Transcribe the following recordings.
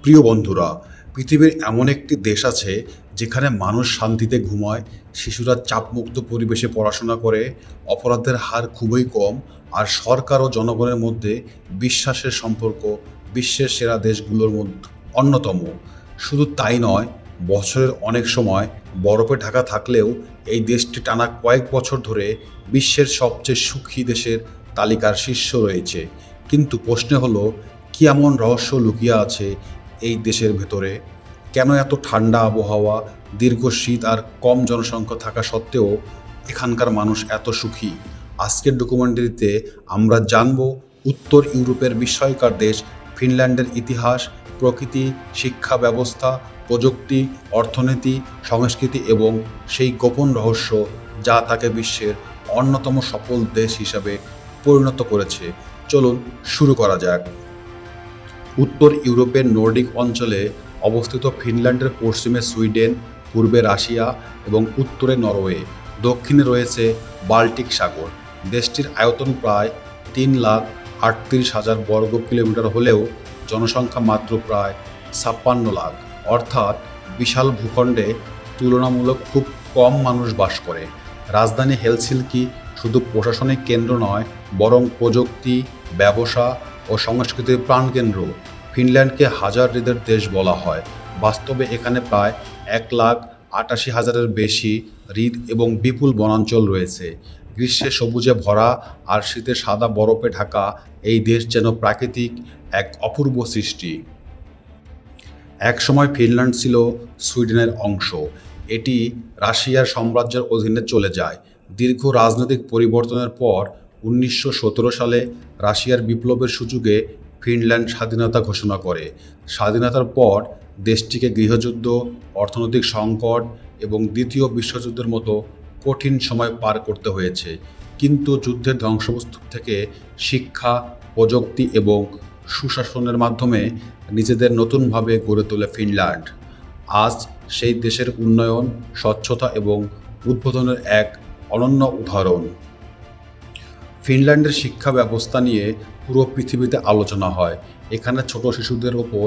প্রিয় বন্ধুরা, পৃথিবীর এমন একটি দেশ আছে যেখানে মানুষ শান্তিতে ঘুমায়, শিশুরা চাপমুক্ত পরিবেশে পড়াশোনা করে, অপরাধের হার খুবই কম, আর সরকার ও জনগণের মধ্যে বিশ্বাসের সম্পর্ক বিশ্বের সেরা দেশগুলোর মধ্যে অন্যতম। শুধু তাই নয়, বছরের অনেক সময় বরফে ঢাকা থাকলেও এই দেশটি টানা কয়েক বছর ধরে বিশ্বের সবচেয়ে সুখী দেশের তালিকার শীর্ষে রয়েছে। কিন্তু প্রশ্ন হলো, কি এমন রহস্য লুকিয়ে আছে এই দেশের ভেতরে? কেন এত ঠান্ডা আবহাওয়া, দীর্ঘ শীত আর কম জনসংখ্যা থাকা সত্ত্বেও এখানকার মানুষ এত সুখী? আজকের ডকুমেন্টারিতে আমরা জানব উত্তর ইউরোপের বিস্ময়কর দেশ ফিনল্যান্ডের ইতিহাস, প্রকৃতি, শিক্ষা ব্যবস্থা, প্রযুক্তি, অর্থনীতি, সংস্কৃতি এবং সেই গোপন রহস্য যা তাকে বিশ্বের অন্যতম সফল দেশ হিসাবে পরিণত করেছে। চলুন শুরু করা যাক। উত্তর ইউরোপের নর্ডিক অঞ্চলে অবস্থিত ফিনল্যান্ডের পশ্চিমে সুইডেন, পূর্বে রাশিয়া এবং উত্তরে নরওয়ে, দক্ষিণে রয়েছে বাল্টিক সাগর। দেশটির আয়তন প্রায় 3,38,000 বর্গ কিলোমিটার হলেও জনসংখ্যা মাত্র প্রায় 56 লাখ, অর্থাৎ বিশাল ভূখণ্ডে তুলনামূলক খুব কম মানুষ বাস করে। রাজধানী হেলসিঙ্কি শুধু প্রশাসনিক কেন্দ্র নয়, বরং প্রযুক্তি, ব্যবসা ও সংস্কৃতির প্রাণকেন্দ্র। ফিনল্যান্ডকে হাজার হ্রদের দেশ বলা হয়। বাস্তবে এখানে প্রায় 1,88,000-এর বেশি হ্রদ এবং বিপুল বনাঞ্চল রয়েছে। গ্রীষ্মে সবুজে ভরা আর শীতে সাদা বরফে ঢাকা এই দেশ যেন প্রাকৃতিক এক অপূর্ব সৃষ্টি। একসময় ফিনল্যান্ড ছিল সুইডেনের অংশ। এটি রাশিয়ার সাম্রাজ্যের অধীনে চলে যায়। দীর্ঘ রাজনৈতিক পরিবর্তনের পর 1917 সালে রাশিয়ার বিপ্লবের সুযোগে ফিনল্যান্ড স্বাধীনতা ঘোষণা করে। স্বাধীনতার পর দেশটিকে গৃহযুদ্ধ, অর্থনৈতিক সংকট এবং দ্বিতীয় বিশ্বযুদ্ধের মতো কঠিন সময় পার করতে হয়েছে। কিন্তু যুদ্ধের ধ্বংসস্তূপ থেকে শিক্ষা, প্রযুক্তি এবং সুশাসনের মাধ্যমে নিজেদের নতুনভাবে গড়ে তোলে ফিনল্যান্ড। আজ সেই দেশের উন্নয়ন, স্বচ্ছতা এবং উদ্বোধনের এক অনন্য উদাহরণ। ফিনল্যান্ডের শিক্ষা ব্যবস্থা নিয়ে পুরো পৃথিবীতে আলোচনা হয়। এখানে ছোট শিশুদের ওপর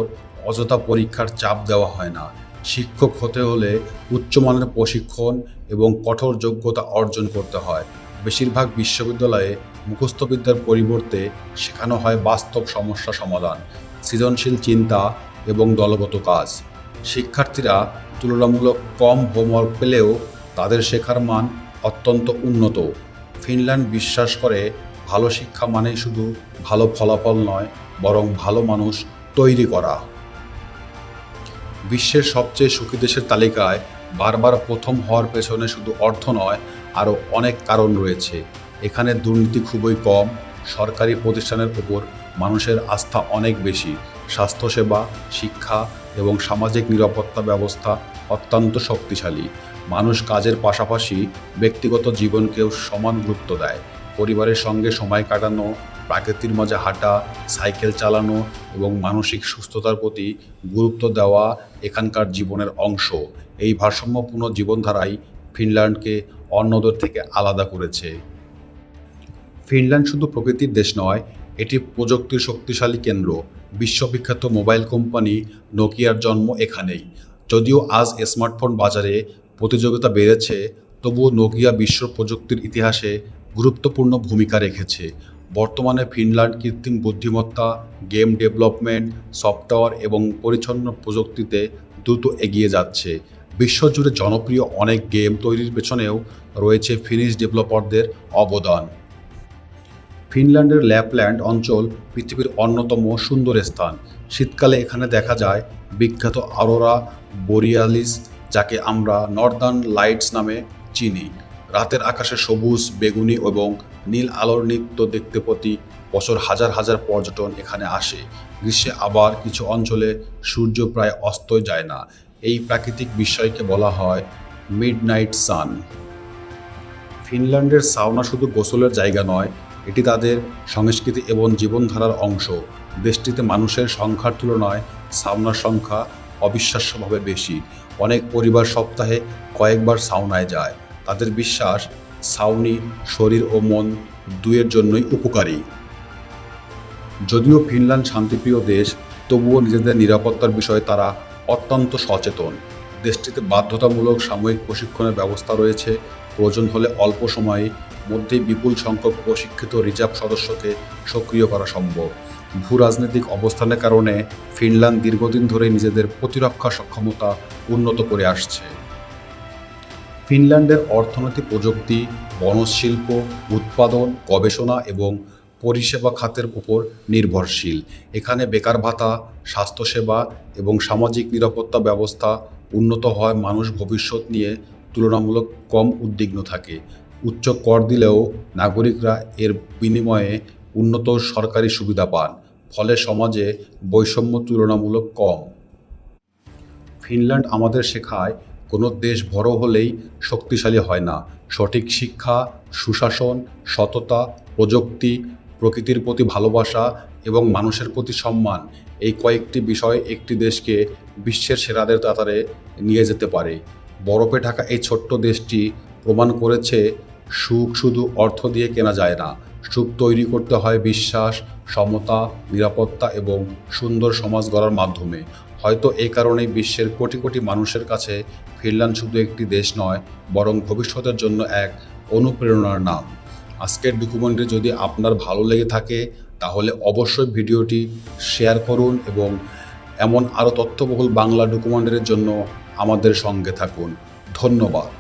অযথা পরীক্ষার চাপ দেওয়া হয় না। শিক্ষক হতে হলে উচ্চমানের প্রশিক্ষণ এবং কঠোর যোগ্যতা অর্জন করতে হয়। বেশিরভাগ বিশ্ববিদ্যালয়ে মুখস্থবিদ্যার পরিবর্তে শেখানো হয় বাস্তব সমস্যা সমাধান, সৃজনশীল চিন্তা এবং দলগত কাজ। শিক্ষার্থীরা তুলনামূলক কম হোমওয়ার্ক পেলেও তাদের শেখার মান অত্যন্ত উন্নত। ফিনল্যান্ড বিশ্বাস করে ভালো শিক্ষা মানেই শুধু ভালো ফলাফল নয়, বরং ভালো মানুষ তৈরি করা। বিশ্বের সবচেয়ে সুখী দেশের তালিকায় বারবার প্রথম হওয়ার পেছনে শুধু অর্থ নয়, আরও অনেক কারণ রয়েছে। এখানে দুর্নীতি খুবই কম, সরকারি প্রতিষ্ঠানের উপর মানুষের আস্থা অনেক বেশি, স্বাস্থ্যসেবা, শিক্ষা এবং সামাজিক নিরাপত্তা ব্যবস্থা অত্যন্ত শক্তিশালী। মানুষ কাজের পাশাপাশি ব্যক্তিগত জীবনকেও সমান গুরুত্ব দেয়। পরিবারের সঙ্গে সময় কাটানো, প্রাকৃতির মাঝে হাঁটা, সাইকেল চালানো এবং মানসিক সুস্থতার প্রতি গুরুত্ব দেওয়া এখানকার জীবনের অংশ। এই ভারসাম্যপূর্ণ জীবনধারাই ফিনল্যান্ডকে অন্যদের থেকে আলাদা করেছে। ফিনল্যান্ড শুধু প্রকৃতির দেশ নয়, এটি প্রযুক্তির শক্তিশালী কেন্দ্র। বিশ্ববিখ্যাত মোবাইল কোম্পানি নোকিয়ার জন্ম এখানেই। যদিও আজ স্মার্টফোন বাজারে প্রতিযোগিতা বেড়েছে, তবুও নোকিয়া বিশ্ব প্রযুক্তির ইতিহাসে গুরুত্বপূর্ণ ভূমিকা রেখেছে। বর্তমানে ফিনল্যান্ড কৃত্রিম বুদ্ধিমত্তা, গেম ডেভেলপমেন্ট, সফটওয়্যার এবং পরিচ্ছন্ন প্রযুক্তিতে দ্রুত এগিয়ে যাচ্ছে। বিশ্বজুড়ে জনপ্রিয় অনেক গেম তৈরির পেছনেও রয়েছে ফিনিশ ডেভেলপারদের অবদান। ফিনল্যান্ডের ল্যাপল্যান্ড অঞ্চল পৃথিবীর অন্যতম সুন্দর স্থান। শীতকালে এখানে দেখা যায় বিখ্যাত অরোরা বোরিয়ালিস, যাকে আমরা নর্দার্ন লাইটস নামে চিনি। রাতের আকাশে সবুজ, বেগুনি এবং নীল আলোর নৃত্য দেখতে প্রতি বছর হাজার হাজার পর্যটন এখানে আসে। গ্রীষ্মে আবার কিছু অঞ্চলে সূর্য প্রায় অস্তই যায় না। এই প্রাকৃতিক বিস্ময়কে বলা হয় মিডনাইট সান। ফিনল্যান্ডের সাউনা শুধু গোসলের জায়গা নয়, এটি তাদের সংস্কৃতি এবং জীবনধারার অংশ। দেশটিতে মানুষের সংখ্যার তুলনায় সাউনার সংখ্যা অবিশ্বাস্যভাবে বেশি। অনেক পরিবার সপ্তাহে কয়েকবার সাউনায় যায়। তাদের বিশ্বাস, সাউনি শরীর ও মন দুয়ের জন্যই উপকারী। যদিও ফিনল্যান্ড শান্তিপ্রিয় দেশ, তবুও নিজেদের নিরাপত্তার বিষয়ে তারা অত্যন্ত সচেতন। দেশটিতে বাধ্যতামূলক সাময়িক প্রশিক্ষণের ব্যবস্থা রয়েছে। প্রয়োজন হলে অল্প সময়ের মধ্যেই বিপুল সংখ্যক প্রশিক্ষিত রিজার্ভ সদস্যকে সক্রিয় করা সম্ভব। ভূ রাজনৈতিক অবস্থানের কারণে ফিনল্যান্ড দীর্ঘদিন ধরে নিজেদের প্রতিরক্ষা সক্ষমতা উন্নত করে আসছে। ফিনল্যান্ডের অর্থনীতি প্রযুক্তি, বনজ শিল্প, উৎপাদন, গবেষণা এবং পরিষেবা খাতের উপর নির্ভরশীল। এখানে বেকার ভাতা, স্বাস্থ্যসেবা এবং সামাজিক নিরাপত্তা ব্যবস্থা উন্নত হওয়ায় মানুষ ভবিষ্যৎ নিয়ে তুলনামূলক কম উদ্বিগ্ন থাকে। উচ্চ কর দিলেও নাগরিকরা এর বিনিময়ে উন্নত সরকারি সুবিধা পান, ফলে সমাজে বৈষম্য তুলনামূলক কম। ফিনল্যান্ড আমাদের শেখায় কোনো দেশ বড় হলেই শক্তিশালী হয় না। সঠিক শিক্ষা, সুশাসন, সততা, প্রযুক্তি, প্রকৃতির প্রতি ভালোবাসা এবং মানুষের প্রতি সম্মান, এই কয়েকটি বিষয় একটি দেশকে বিশ্বের সেরাদের কাতারে নিয়ে যেতে পারে। বরফে ঢাকা এই ছোট্ট দেশটি প্রমাণ করেছে সুখ শুধু অর্থ দিয়ে কেনা যায় না। সুখ তৈরি করতে হয় বিশ্বাস, সমতা, নিরাপত্তা এবং সুন্দর সমাজ গড়ার মাধ্যমে। হয়তো এই কারণেই বিশ্বের কোটি কোটি মানুষের কাছে ফিনল্যান্ড শুধু একটি দেশ নয়, বরং ভবিষ্যতের জন্য এক অনুপ্রেরণার নাম। আজকের ডকুমেন্টারি যদি আপনার ভালো লেগে থাকে তাহলে অবশ্যই ভিডিওটি শেয়ার করুন এবং এমন আরও তথ্যবহুল বাংলা ডকুমেন্টারির জন্য আমাদের সঙ্গে থাকুন। ধন্যবাদ।